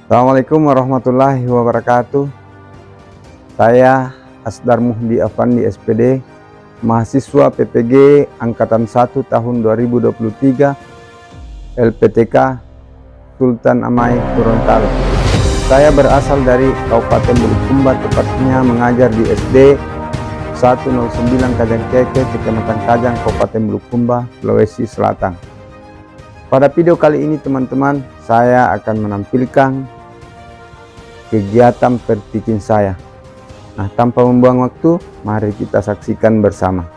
Assalamualaikum warahmatullahi wabarakatuh. Saya Asdar Muhdi Afandi SPD, mahasiswa PPG Angkatan 1 tahun 2023, LPTK Sultan Amai Gorontalo. Saya berasal dari Kabupaten Bulukumba, tepatnya mengajar di SD 109 Kajangkeke, Kecamatan Kajang, Kabupaten Bulukumba, Sulawesi Selatan. Pada video kali ini teman-teman, saya akan menampilkan kegiatan pertikin saya. Nah, tanpa membuang waktu, mari kita saksikan bersama.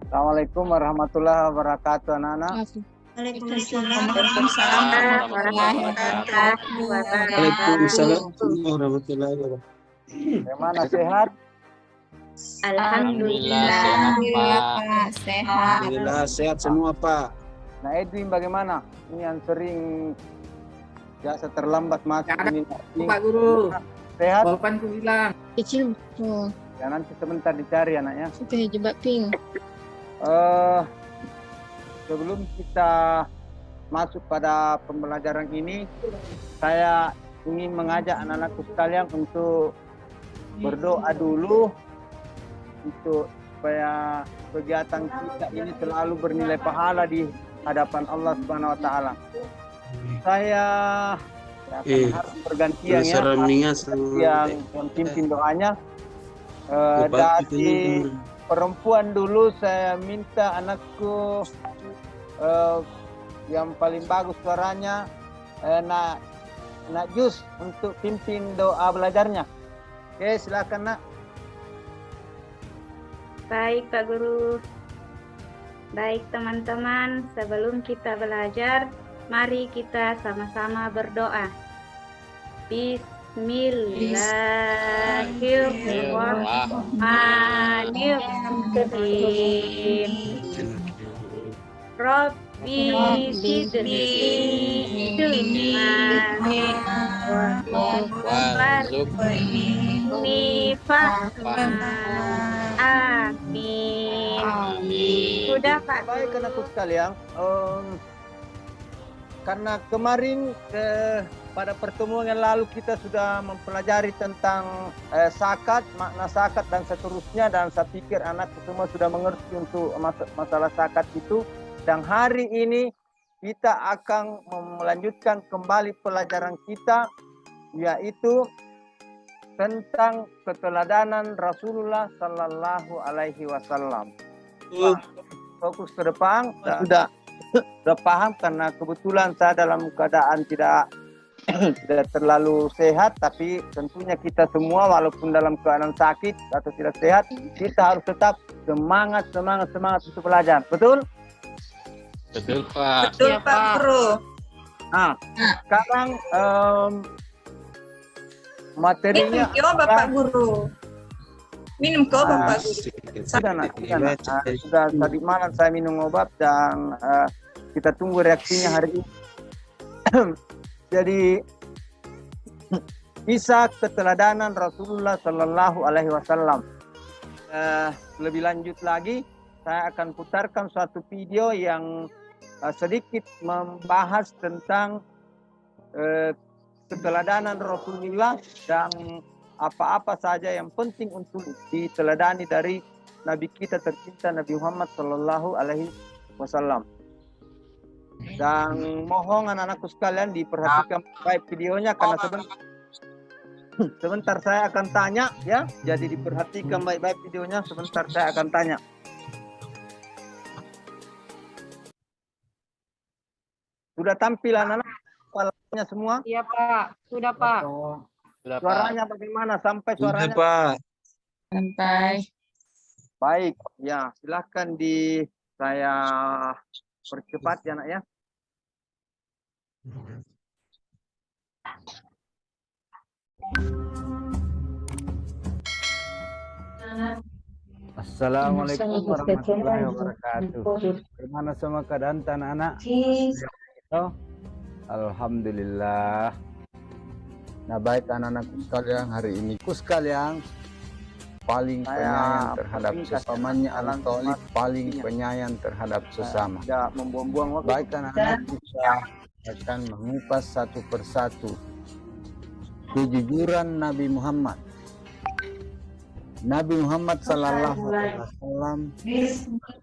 Assalamualaikum warahmatullahi wabarakatuh, anak-anak. Waalaikumsalam warahmatullahi wabarakatuh. Waalaikumsalam warahmatullahi wabarakatuh. Bagaimana, sehat? Alhamdulillah Pak, sehat. Alhamdulillah sehat semua Pak. Nah, Edwin bagaimana? Ini yang sering biasa terlambat masuk ini. Pak Guru, Sehat? Bapak bilang Kecil tuh, Ya, nanti sebentar dicari anaknya. sudah jebak pink. Sebelum kita masuk pada pembelajaran ini, saya ingin mengajak anak-anakku sekalian untuk berdoa dulu untuk supaya kegiatan kita ini selalu bernilai pahala di hadapan Allah Subhanahu wa taala. Saya harus bergantian yang pimpin doanya. Dari perempuan dulu saya minta anakku yang paling bagus suaranya, nak Jus untuk pimpin doa belajarnya. Oke, silakan nak. Baik Pak Guru. Baik teman-teman, sebelum kita belajar, mari kita sama-sama berdoa. Bismillahirrahmanirrahim. Rabbi zidni ilman warzuqni fahman. Amin. Sudah Pak. Baik anakku sekalian, karena kemarin pada pertemuan yang lalu kita sudah mempelajari tentang zakat, makna zakat dan seterusnya, dan saya pikir anakku semua sudah mengerti untuk masalah zakat itu. Dan hari ini kita akan melanjutkan kembali pelajaran kita, yaitu tentang keteladanan Rasulullah Sallallahu Alaihi Wasallam. Fokus ke depan, sudah paham, karena kebetulan saya dalam keadaan tidak terlalu sehat, tapi tentunya kita semua walaupun dalam keadaan sakit atau tidak sehat, kita harus tetap semangat untuk belajar. Betul? Betul Pak. Betul Pak Guru. Nah, sekarang materinya Bapak Guru. Minum kau Bapak Guru. Sudah tadi malam saya minum obat dan kita tunggu reaksinya hari ini. Jadi kisah keteladanan Rasulullah Sallallahu Alaihi Wasallam. Lebih lanjut lagi, saya akan putarkan suatu video yang sedikit membahas tentang keteladanan Rasulullah dan apa-apa saja yang penting untuk diteladani dari Nabi kita tercinta Nabi Muhammad Sallallahu Alaihi Wasallam. Dan mohon anak-anakku sekalian diperhatikan baik videonya, karena sebentar saya akan tanya ya. Jadi diperhatikan baik-baik videonya, sebentar saya akan tanya. Sudah tampil anak-anak kepalanya semua? Iya Pak, sudah Pak. Suaranya bagaimana? Sampai suaranya? Sudah Pak. Santai. Baik, ya silahkan saya percepat ya nak ya. Assalamualaikum warahmatullahi wabarakatuh. Bagaimana semua keadaan anak-anak? Alhamdulillah. Nah baik anak-anakku sekalian, hari ini sekalian paling penyayang terhadap sesamanya, al-thalib paling penyayang terhadap sesama. Tidak membuang-buang waktu. Baik anak-anak, kita akan mengupas satu persatu kejujuran Nabi Muhammad. Nabi Muhammad Sallallahu Alaihi Wasallam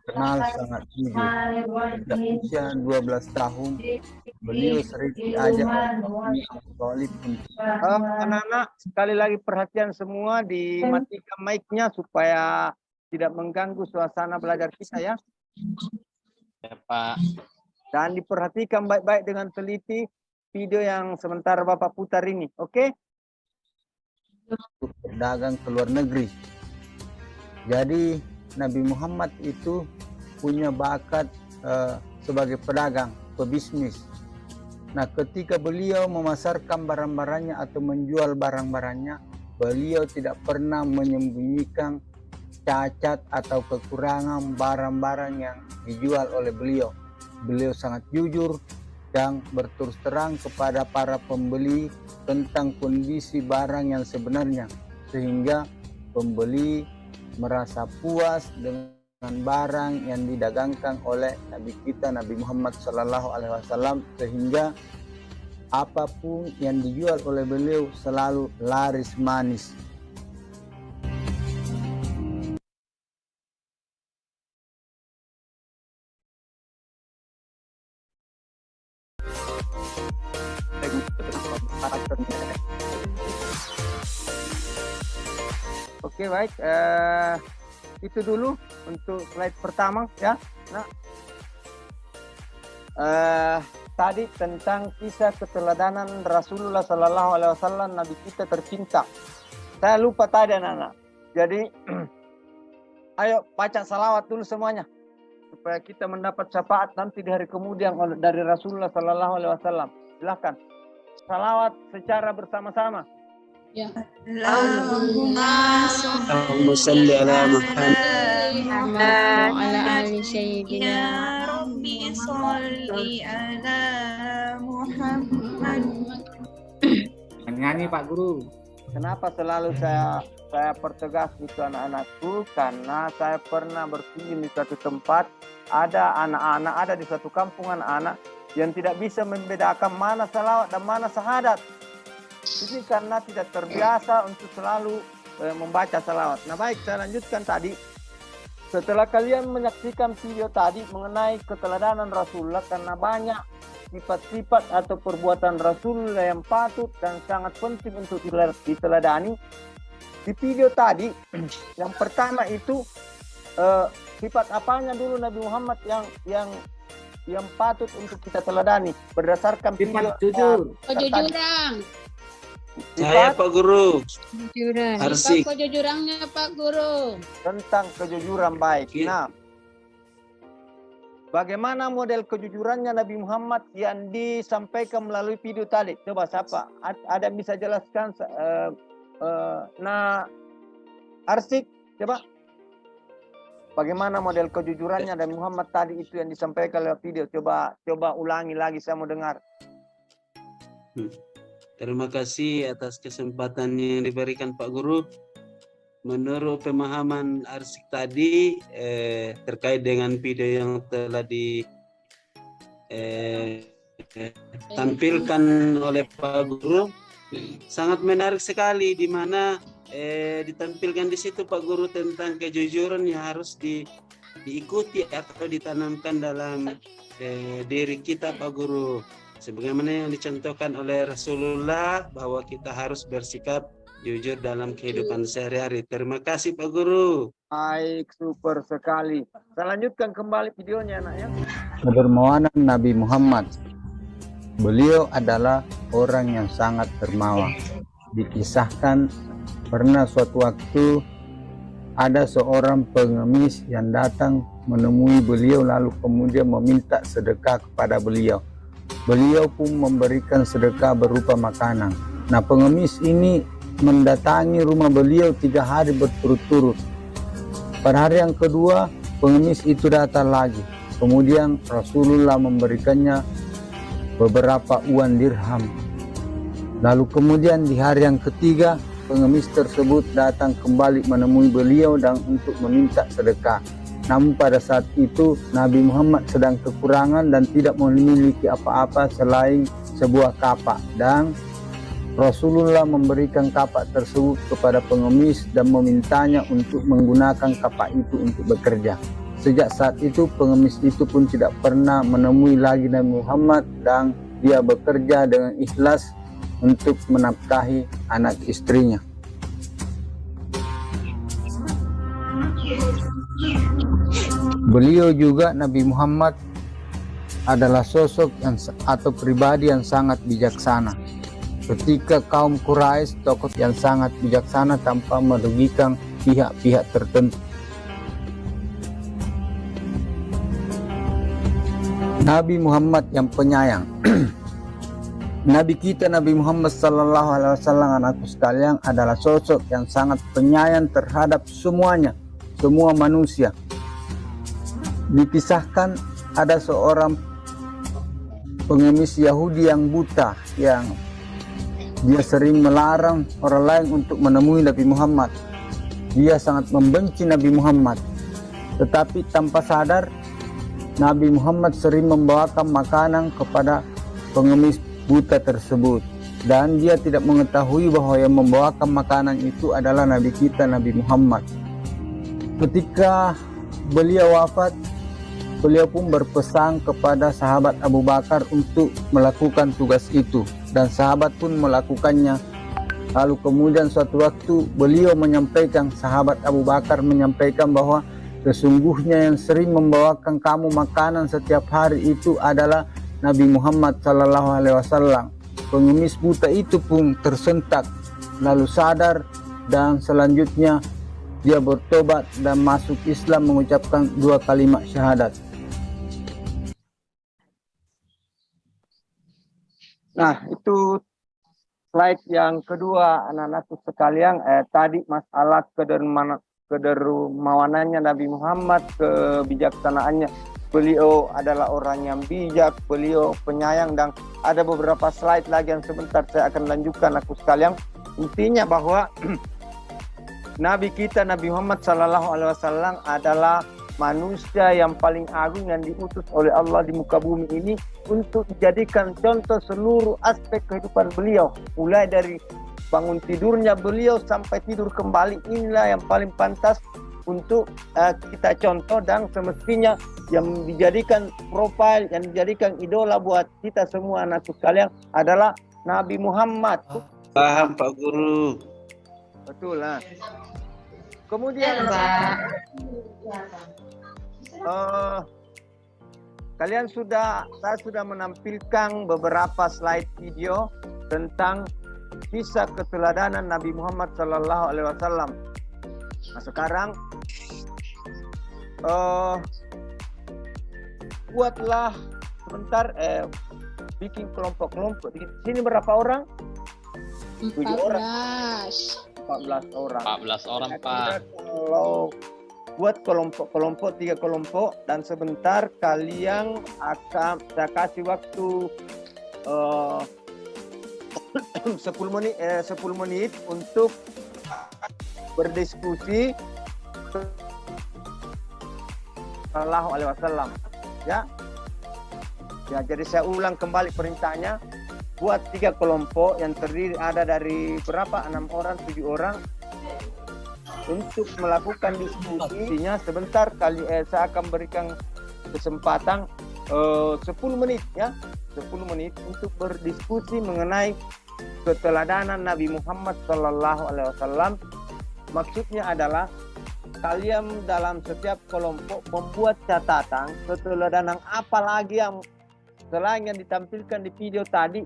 kenal sangat jujur. Sejak usia 12 tahun, beliau sering diajak Thalib untuk Anak-anak, sekali lagi perhatian semua, dimatikan mic-nya supaya tidak mengganggu suasana belajar kita ya. Ya Pak. Dan diperhatikan baik-baik dengan teliti video yang sementara Bapak putar ini, oke? berdagang ke luar negeri. Jadi Nabi Muhammad itu punya bakat sebagai pedagang, pebisnis. Nah, ketika beliau memasarkan barang-barangnya atau menjual barang-barangnya, beliau tidak pernah menyembunyikan cacat atau kekurangan barang-barang yang dijual oleh beliau. Beliau sangat jujur dan berterus terang kepada para pembeli tentang kondisi barang yang sebenarnya, sehingga pembeli merasa puas dengan barang yang didagangkan oleh Nabi kita Nabi Muhammad Sallallahu Alaihi Wasallam, sehingga apapun yang dijual oleh beliau selalu laris manis. Oke, baik. Itu dulu untuk slide pertama ya. Nah, tadi tentang kisah keteladanan Rasulullah Sallallahu Alaihi Wasallam, Nabi kita tercinta. Saya lupa tadi anak-anak. Jadi, ayo baca salawat dulu semuanya supaya kita mendapat syafaat nanti di hari kemudian dari Rasulullah Sallallahu Alaihi Wasallam. Silahkan salawat secara bersama-sama. Ya. Allahumma sholli ala Muhammad wa ala ali sayyidina Rabbi sholli ala Muhammad. Nyanyi Pak Guru. Kenapa selalu saya pertegas itu anak-anakku? Karena saya pernah berkunjung di suatu tempat, ada anak-anak, ada di suatu kampung anak-anak yang tidak bisa membedakan mana salawat dan mana syahadat. Jadi karena tidak terbiasa untuk selalu membaca salawat. Nah baik, saya lanjutkan tadi. Setelah kalian menyaksikan video tadi mengenai keteladanan Rasulullah, karena banyak sifat-sifat atau perbuatan Rasulullah yang patut dan sangat penting untuk diteladani. Di video tadi, yang pertama itu sifat apanya dulu Nabi Muhammad yang patut untuk kita teladani berdasarkan video Jujur. Kejujuran. Saya Pak Guru. Kejujuran. Arsik. Kejujurannya Pak Guru. tentang kejujuran baik. Oke. Nah, bagaimana model kejujurannya Nabi Muhammad yang disampaikan melalui video tadi? Coba siapa? Ada yang bisa jelaskan? Nah, Arsik, coba. Bagaimana model kejujurannya Nabi Muhammad tadi itu yang disampaikan lewat video? Coba ulangi lagi, saya mau dengar. Terima kasih atas kesempatan yang diberikan Pak Guru. Menurut pemahaman Arsik tadi terkait dengan video yang telah ditampilkan oleh Pak Guru, sangat menarik sekali, di mana ditampilkan di situ Pak Guru tentang kejujuran yang harus diikuti atau ditanamkan dalam diri kita Pak Guru. Sebagaimana yang dicontohkan oleh Rasulullah bahwa kita harus bersikap jujur dalam kehidupan sehari-hari. Terima kasih Pak Guru. Baik, super sekali. Saya lanjutkan kembali videonya anak ya. Kedermawanan Nabi Muhammad. Beliau adalah orang yang sangat dermawan. Dikisahkan pernah suatu waktu ada seorang pengemis yang datang menemui beliau lalu kemudian meminta sedekah kepada beliau. Beliau pun memberikan sedekah berupa makanan. Nah, pengemis ini mendatangi rumah beliau 3 hari berturut-turut. Pada hari yang kedua, pengemis itu datang lagi. Kemudian Rasulullah memberikannya beberapa uang dirham. Lalu kemudian di hari yang ketiga, pengemis tersebut datang kembali menemui beliau dan untuk meminta sedekah. Namun pada saat itu Nabi Muhammad sedang kekurangan dan tidak memiliki apa-apa selain sebuah kapak, dan Rasulullah memberikan kapak tersebut kepada pengemis dan memintanya untuk menggunakan kapak itu untuk bekerja. Sejak saat itu pengemis itu pun tidak pernah menemui lagi Nabi Muhammad dan dia bekerja dengan ikhlas untuk menafkahi anak istrinya. Beliau juga, Nabi Muhammad, adalah sosok atau pribadi yang sangat bijaksana. Ketika kaum Quraisy, tokoh yang sangat bijaksana tanpa merugikan pihak-pihak tertentu. Nabi Muhammad yang penyayang. Nabi kita Nabi Muhammad sallallahu alaihi wasallam, anakku sekalian, adalah sosok yang sangat penyayang terhadap semuanya, semua manusia. Dikisahkan ada seorang pengemis Yahudi yang buta, yang dia sering melarang orang lain untuk menemui Nabi Muhammad. Dia sangat membenci Nabi Muhammad, tetapi tanpa sadar Nabi Muhammad sering membawakan makanan kepada pengemis buta tersebut, dan dia tidak mengetahui bahwa yang membawakan makanan itu adalah Nabi kita Nabi Muhammad. Ketika beliau wafat, beliau pun berpesan kepada sahabat Abu Bakar untuk melakukan tugas itu, dan sahabat pun melakukannya. Lalu kemudian suatu waktu beliau menyampaikan, sahabat Abu Bakar menyampaikan bahwa sesungguhnya yang sering membawakan kamu makanan setiap hari itu adalah Nabi Muhammad sallallahu alaihi wasallam. Pengemis buta itu pun tersentak, lalu sadar, dan selanjutnya dia bertobat dan masuk Islam mengucapkan 2 kalimat syahadat. Nah, itu slide yang kedua, anak-anakku sekalian. Tadi masalah kedermawanannya Nabi Muhammad, kebijaksanaannya. Beliau adalah orang yang bijak, beliau penyayang, dan ada beberapa slide lagi yang sebentar saya akan lanjutkan, aku sekalian. Intinya bahwa Nabi kita Nabi Muhammad sallallahu alaihi wasallam adalah manusia yang paling agung yang diutus oleh Allah di muka bumi ini untuk dijadikan contoh seluruh aspek kehidupan beliau, mulai dari bangun tidurnya beliau sampai tidur kembali. Inilah yang paling pantas untuk kita contoh, dan semestinya yang dijadikan profil, yang dijadikan idola buat kita semua anakku sekalian adalah Nabi Muhammad. Paham Pak Guru. Betul lah. Kemudian saya sudah menampilkan beberapa slide video tentang kisah keteladanan Nabi Muhammad sallallahu alaihi wasallam. Nah, sekarang buatlah sebentar bikin kelompok-kelompok. Di sini berapa orang? 7 orang. 14 orang. 14 orang, Pak. Kalau buat kelompok-kelompok, 3 kelompok, dan sebentar kalian akan saya kasih waktu 10 menit untuk berdiskusi sallallahu alaihi wasallam, ya. Ya, jadi saya ulang kembali perintahnya. Buat 3 kelompok yang terdiri ada dari berapa? 6 orang, 7 orang, untuk melakukan diskusinya. Sebentar saya akan berikan kesempatan 10 menit, ya, 10 menit untuk berdiskusi mengenai keteladanan Nabi Muhammad sallallahu alaihi wasallam. Maksudnya adalah kalian dalam setiap kelompok membuat catatan keteladanan apa lagi yang selain yang ditampilkan di video tadi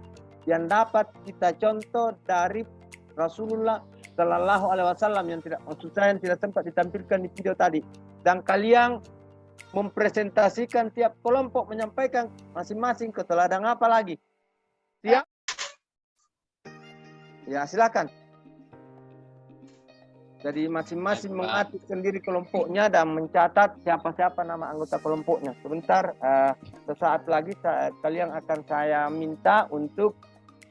yang dapat kita contoh dari Rasulullah sallallahu alaihi wasallam, yang tidak sempat ditampilkan di video tadi, dan kalian mempresentasikan tiap kelompok menyampaikan masing-masing keteladanan apa lagi. Siap? Ya, silakan. Jadi masing-masing mengatur sendiri kelompoknya dan mencatat siapa-siapa nama anggota kelompoknya. Sebentar, sesaat lagi kalian akan saya minta untuk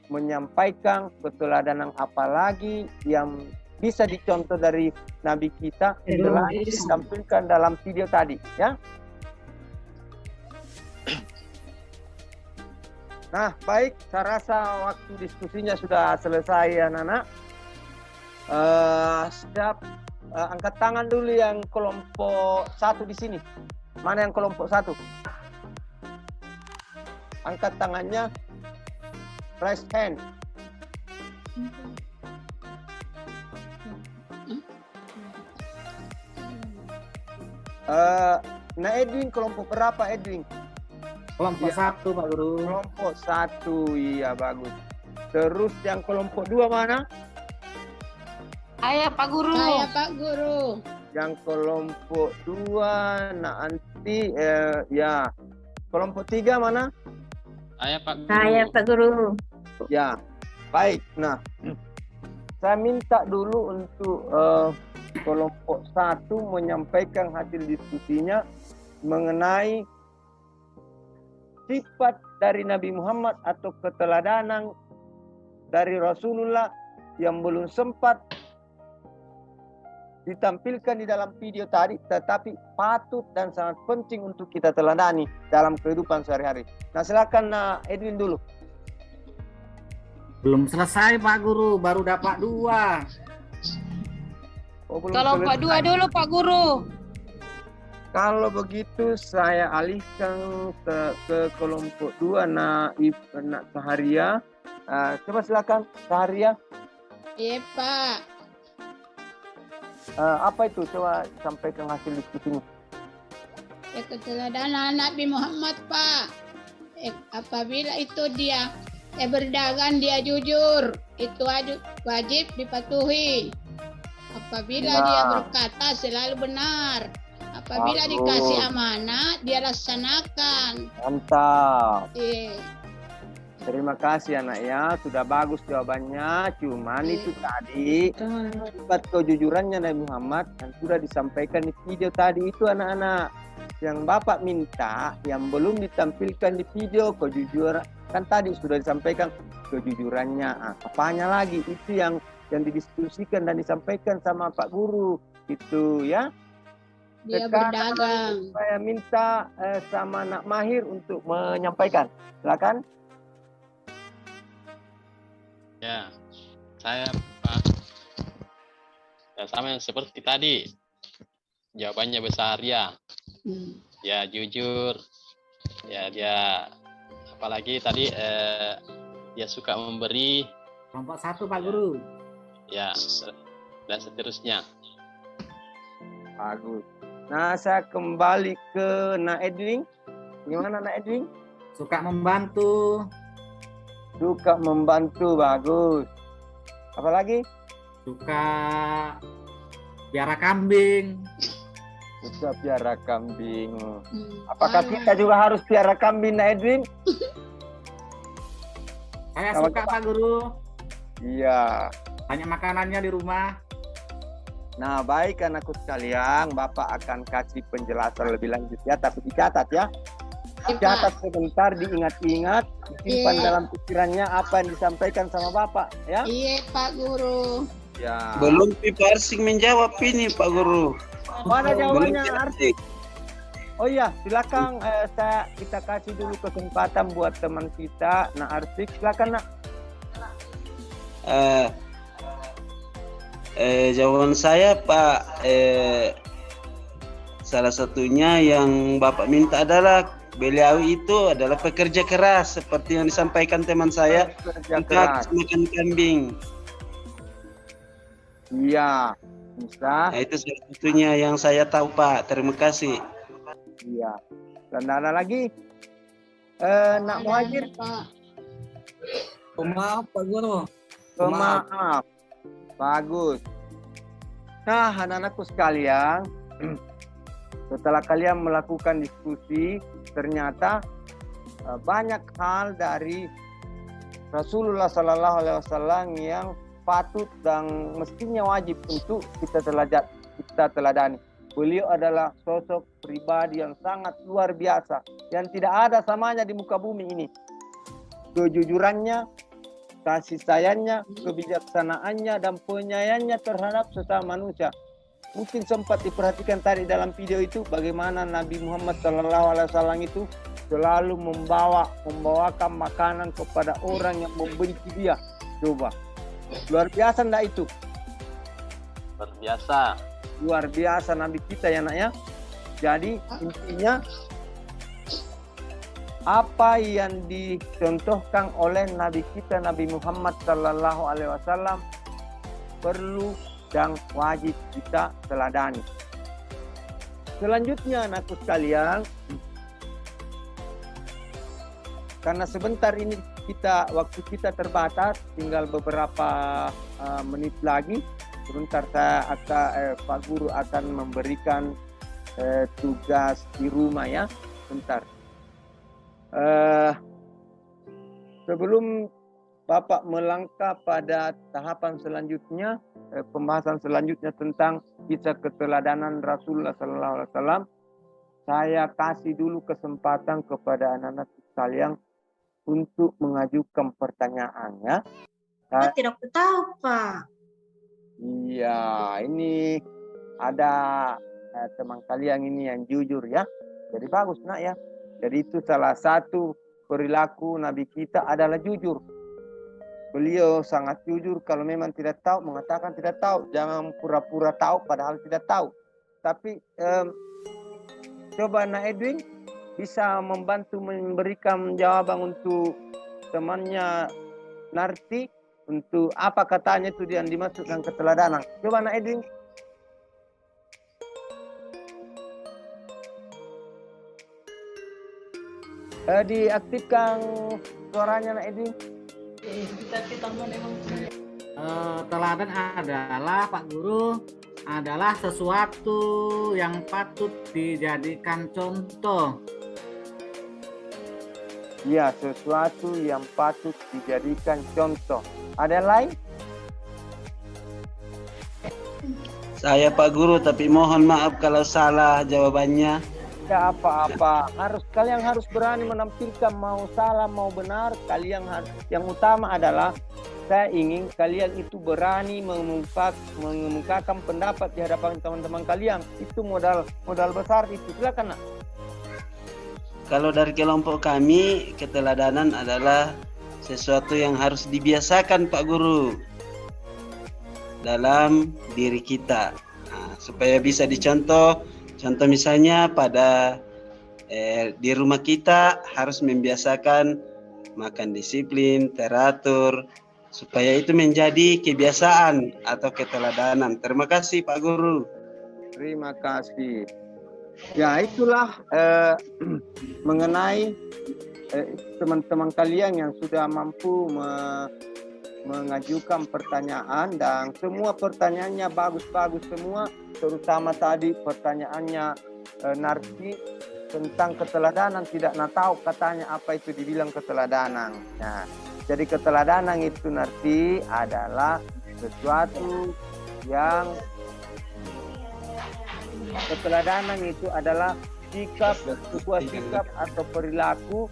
menyampaikan keteladanan apa lagi yang bisa dicontoh dari Nabi kita telah ditampilkan dalam video tadi, ya. Nah, baik, saya rasa waktu diskusinya sudah selesai, anak-anak. Siap, angkat tangan dulu yang kelompok 1 di sini. Mana yang kelompok 1? Angkat tangannya, raise hand. Nah, Edwin kelompok berapa, Edwin? Kelompok 1 Pak Guru. Kelompok 1, iya bagus. Terus yang kelompok 2 mana? Saya Pak Guru. Saya Pak Guru. Yang kelompok 2, nanti ya. Kelompok 3 mana? Saya Pak Guru. Saya Pak Guru. Ya, baik. Nah, saya minta dulu untuk kelompok 1 menyampaikan hasil diskusinya mengenai sifat dari Nabi Muhammad atau keteladanan dari Rasulullah yang belum sempat ditampilkan di dalam video tadi, tetapi patut dan sangat penting untuk kita teladani dalam kehidupan sehari-hari. Nah, silakan Edwin dulu. Belum selesai Pak Guru, baru dapat 2. Oh, belum Kelompok selesai. 2 dulu Pak Guru. Kalau begitu saya alihkan ke kelompok 2, Nak Saharia. Coba silakan Saharia. Iya Pak. Apa itu? Coba sampaikan hasil diskusinya. Keteladanan Nabi Muhammad Pak. Apabila itu dia berdagang dia jujur, itu wajib dipatuhi. Apabila dia berkata selalu benar. Apabila dikasih amanah dia laksanakan. Mantap. Iya. Terima kasih anak ya, sudah bagus jawabannya. Cuman itu tadi sifat kejujurannya Nabi Muhammad yang sudah disampaikan di video tadi itu anak-anak. Yang Bapak minta yang belum ditampilkan di video kejujuran kan tadi sudah disampaikan kejujurannya. Apanya lagi itu yang didiskusikan dan disampaikan sama Pak Guru itu ya. Dia Sekarang berdagang. saya minta sama Nak Mahir untuk menyampaikan. Silakan. Ya, saya Pak. Ya, sama seperti tadi. Jawabannya besar ya. Ya jujur. Ya dia apalagi tadi dia suka memberi. Kelompok 1 Pak Guru. Ya dan seterusnya. Bagus. Nah, saya kembali ke Nak Edwin. Gimana Nak Edwin? Suka membantu. Suka membantu, bagus. Apalagi? Suka piara kambing. Suka piara kambing. Apakah kita juga harus piara kambing, Nak Edwin? Saya Sama suka Pak Guru. Iya. Banyak makanannya di rumah. Nah, baik anakku sekalian, Bapak akan kasih penjelasan lebih lanjut ya, tapi dicatat ya. Catat sebentar, diingat-ingat, disimpan dalam pikirannya apa yang disampaikan sama Bapak ya. Iya Pak Guru. Ya. Belum Pipa Arsik menjawab ini Pak Guru. Mana jawabannya Belum Arsik? Oh iya, silakan kita kasih dulu kesempatan buat teman kita, Nak Arsik, silakan Nak. Jawaban saya Pak, salah satunya yang Bapak minta adalah beliau itu adalah pekerja keras seperti yang disampaikan teman saya, Pekerja keras. makan kambing. Iya, bisa. Nah, itu salah satunya yang saya tahu Pak. Terima kasih. Iya. Dan ada lagi, Nak Muhajir. Maaf Pak Guru. Pemaaf. Bagus. Nah, anak-anakku sekalian, setelah kalian melakukan diskusi, ternyata banyak hal dari Rasulullah SAW yang patut dan mestinya wajib untuk kita teladani. Beliau adalah sosok pribadi yang sangat luar biasa, yang tidak ada samanya di muka bumi ini. Kejujurannya, kasih sayangnya, kebijaksanaannya, dan penyayangannya terhadap sesama manusia. Mungkin sempat diperhatikan tadi dalam video itu bagaimana Nabi Muhammad SAW itu selalu membawakan makanan kepada orang yang membenci dia. Coba, luar biasa enggak itu? Luar biasa. Luar biasa Nabi kita ya nak ya. Jadi intinya apa yang dicontohkan oleh Nabi kita Nabi Muhammad SAW perlu dan wajib kita teladani. Selanjutnya anakku sekalian, karena sebentar ini waktu kita terbatas, tinggal beberapa menit lagi. Sebentar saya akan Pak Guru akan memberikan tugas di rumah ya. Bentar. Sebelum Bapak melangkah pada tahapan selanjutnya, pembahasan selanjutnya tentang kisah keteladanan Rasulullah SAW, saya kasih dulu kesempatan kepada anak-anak sekalian untuk mengajukan pertanyaannya. Saya tidak tahu, Pak. Iya, ini ada teman kalian ini yang jujur ya. Jadi bagus nak ya. Jadi itu salah satu perilaku Nabi kita adalah jujur. Beliau sangat jujur, kalau memang tidak tahu mengatakan tidak tahu. Jangan pura-pura tahu padahal tidak tahu. Tapi coba Nak Edwin bisa membantu memberikan jawaban untuk temannya Narti. Untuk apa katanya itu yang dimasukkan keteladanan. Coba Nak Edwin. Diaktifkan suaranya Nak Edwin. Teladan adalah Pak Guru adalah sesuatu yang patut dijadikan contoh. Ya, sesuatu yang patut dijadikan contoh. Ada yang lain? Saya Pak Guru, tapi mohon maaf kalau salah jawabannya. Ya apa-apa, kalian harus berani menampilkan mau salah mau benar. Kalian harus, yang utama adalah saya ingin kalian itu berani mengemukakan pendapat di hadapan teman-teman kalian. Itu modal besar itu. Silakan Nak. Kalau dari kelompok kami, keteladanan adalah sesuatu yang harus dibiasakan Pak Guru dalam diri kita. Nah, supaya bisa dicontoh. Contoh misalnya pada di rumah kita harus membiasakan makan disiplin, teratur, supaya itu menjadi kebiasaan atau keteladanan. Terima kasih Pak Guru. Terima kasih. Ya itulah mengenai teman-teman kalian yang sudah mampu mengajukan pertanyaan, dan semua pertanyaannya bagus-bagus semua, terutama tadi pertanyaannya Narti tentang keteladanan, tidak tahu katanya apa itu dibilang keteladanan. Nah, jadi keteladanan itu Narti adalah sesuatu yang keteladanan itu adalah sebuah sikap atau perilaku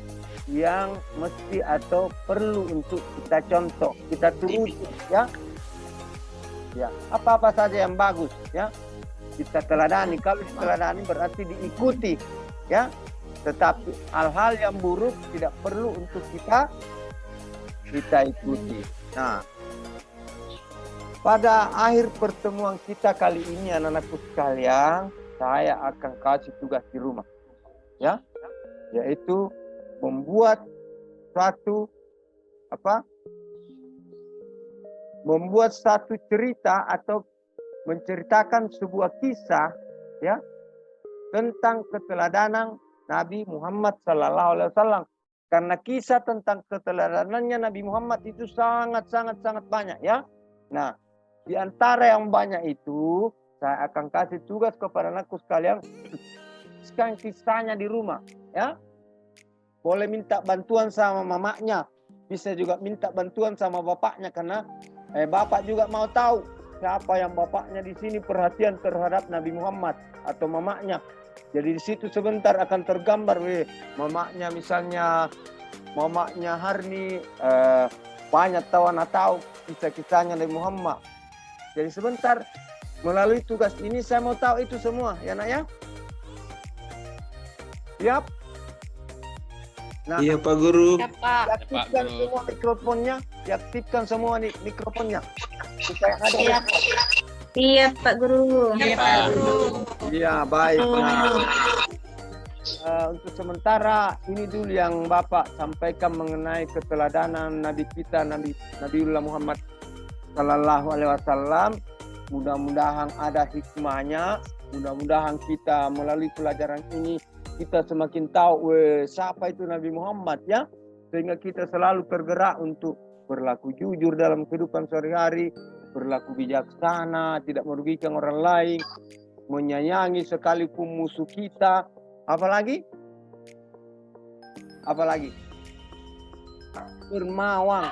yang mesti atau perlu untuk kita contoh, kita turuti ya. Ya, apa-apa saja yang bagus ya kita teladani. Kalau diteladani berarti diikuti ya. Tetapi hal-hal yang buruk tidak perlu untuk kita ikuti. Nah, pada akhir pertemuan kita kali ini anak-anakku sekalian, saya akan kasih tugas di rumah. Ya. Yaitu membuat satu cerita atau menceritakan sebuah kisah ya tentang keteladanan Nabi Muhammad SAW. Karena kisah tentang keteladanannya Nabi Muhammad itu sangat banyak ya. Nah, di antara yang banyak itu, saya akan kasih tugas kepada anakku sekalian, sekarang kisahnya di rumah, ya. Boleh minta bantuan sama mamanya, bisa juga minta bantuan sama bapaknya, karena Bapak juga mau tahu siapa yang bapaknya di sini perhatian terhadap Nabi Muhammad atau mamanya. Jadi di situ sebentar akan tergambar, mamanya misalnya mamanya Harni banyak tahu anak tahu kisah-kisahnya Nabi Muhammad. Jadi sebentar melalui tugas ini saya mau tahu itu semua, ya nak ya. Siap? Nah, Iya Pak Guru. Ya, Pak. diaktifkan semua mikrofonnya, diaktifkan semua mikrofonnya supaya ada. Iya. Iya, Pak Guru. Iya, Pak Guru. Iya, baik. Untuk sementara ini dulu yang Bapak sampaikan mengenai keteladanan Nabi kita, Nabiullah Muhammad Sallallahu Alaihi Wasallam. Mudah-mudahan ada hikmahnya. Mudah-mudahan kita melalui pelajaran ini kita semakin tahu siapa itu Nabi Muhammad, ya, sehingga kita selalu tergerak untuk berlaku jujur dalam kehidupan sehari-hari, berlaku bijaksana, tidak merugikan orang lain, menyayangi sekalipun musuh kita, apalagi dermawan,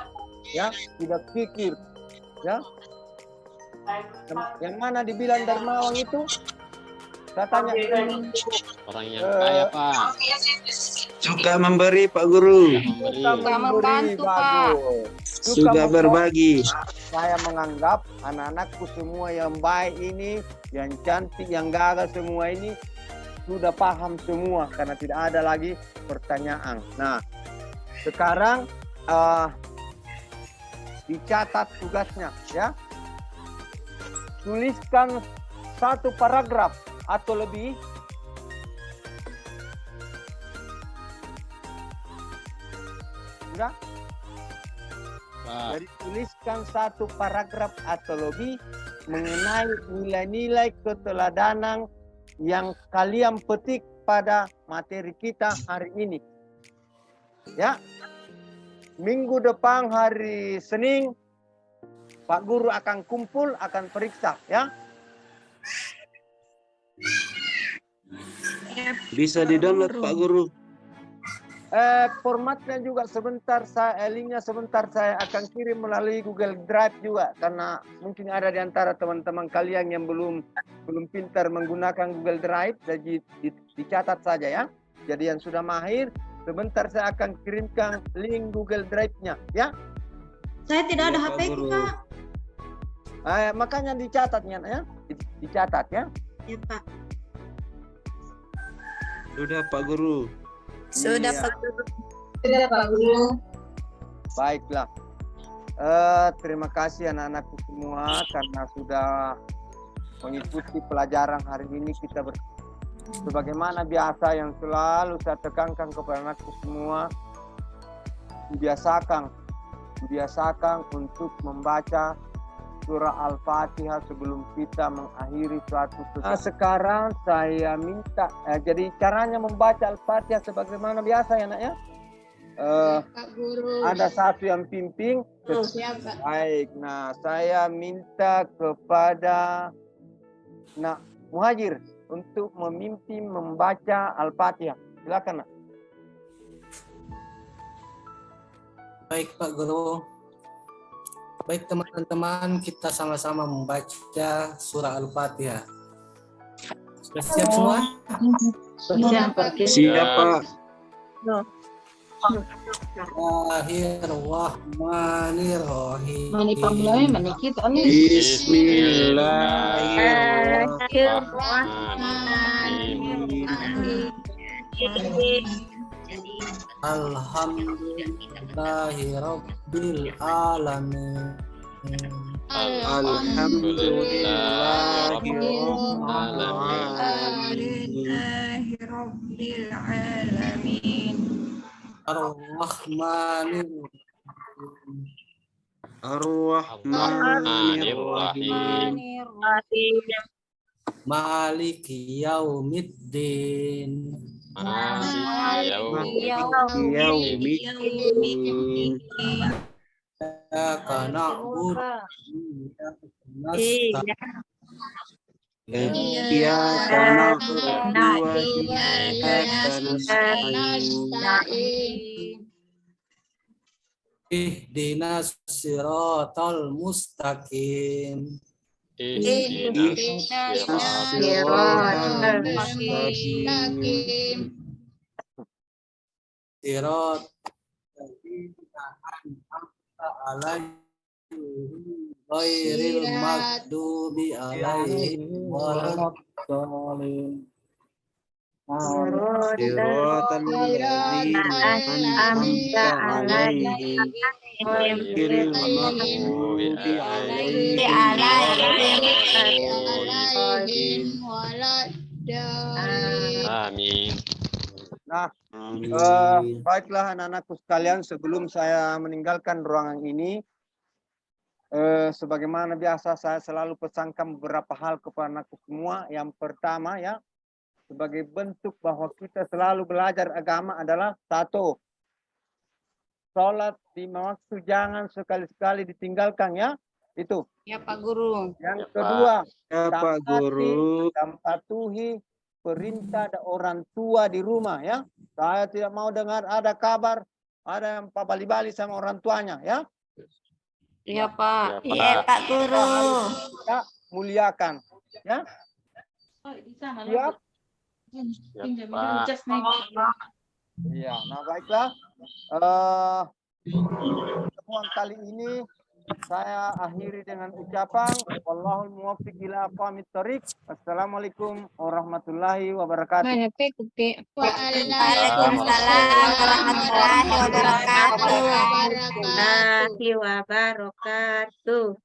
ya, tidak pikir, ya. Yang mana dibilang dermawan itu? Saya tanya. Orang yang kaya, Pak. Suka memberi Pak Guru. Suka membantu, Pak. Suka berbagi. Saya menganggap anak-anakku semua yang baik ini, yang cantik, yang gagah semua ini sudah paham semua karena tidak ada lagi pertanyaan. Nah, sekarang dicatat tugasnya, ya. Tuliskan satu paragraf atau lebih enggak? Jadi tuliskan satu paragraf atau lebih mengenai nilai-nilai keteladanan yang kalian petik pada materi kita hari ini. Ya. Minggu depan hari Senin Pak Guru akan kumpul, akan periksa, ya. Bisa di-download Pak Guru. Formatnya juga sebentar linknya sebentar saya akan kirim melalui Google Drive juga, karena mungkin ada di antara teman-teman kalian yang belum pintar menggunakan Google Drive, jadi dicatat saja, ya. Jadi yang sudah mahir, sebentar saya akan kirimkan link Google Drive-nya, ya. Saya tidak ada Iya, HP Pak ku, Guru. Pak. Makanya dicatatnya, ya. Dicatat, ya. Ya, Pak. Sudah Pak Guru. Sudah, Iya. Pak Guru. Sudah, Pak Guru. Baiklah. Terima kasih anak-anakku semua karena sudah mengikuti pelajaran hari ini. Kita sebagaimana biasa yang selalu saya tekankan kepada anakku semua, biasakan untuk membaca surah Al-Fatihah sebelum kita mengakhiri suatu kegiatan. Sekarang saya minta, jadi caranya membaca Al-Fatihah sebagaimana biasa, ya nak, ya. Pak Guru. Ada satu yang pimpin. Siapa? Baik, nah saya minta kepada Nak Muhajir untuk memimpin membaca Al-Fatihah. Silakan, Nak. Baik Pak Guru. Baik teman-teman, kita sama-sama membaca surah Al-Fatihah. Sudah siap semua? Siap, Pak. Siap Pak. Bismillahirrahmanirrahim. Alhamdulillahirabbil alamin. Alhamdulillahirabbil alamin. Ar-Rahmanir-Rahim. Maliki yaumiddin. Yaumiddin. Iyyaka na'budu wa iyyaka nasta'in. Iyyaka na'budu wa iyyaka nasta'in. ihdinas siratal mustaqim. Sirat ghairil maghdubi alaihim waladdallin. Siratal ladzina an'amta alaihim ghairil maghdubi alaihim waladdallin. Amin. Nah, Amin. baiklah anak-anakku sekalian, sebelum saya meninggalkan ruangan ini, sebagaimana biasa saya selalu pesankan beberapa hal kepada anakku semua. Yang pertama ya, sebagai bentuk bahwa kita selalu belajar agama adalah satu, sholat di waktu jangan sekali-sekali ditinggalkan ya, itu. Ya Pak Guru. Yang Ya, Pak. kedua, Ya Pak Guru. dan patuhi perintah orang tua di rumah ya. Saya tidak mau dengar ada kabar ada yang bali-bali sama orang tuanya ya. Iya Pak. Ya, Pak. Guru. Kita muliakan ya. Siap? Ya, Pak. Iya, nah baiklah. Pertemuan kali ini saya akhiri dengan ucapan wallahul muwaffiq ila aqwamit thoriq. Assalamualaikum warahmatullahi wabarakatuh. Waalaikumsalam warahmatullahi wabarakatuh.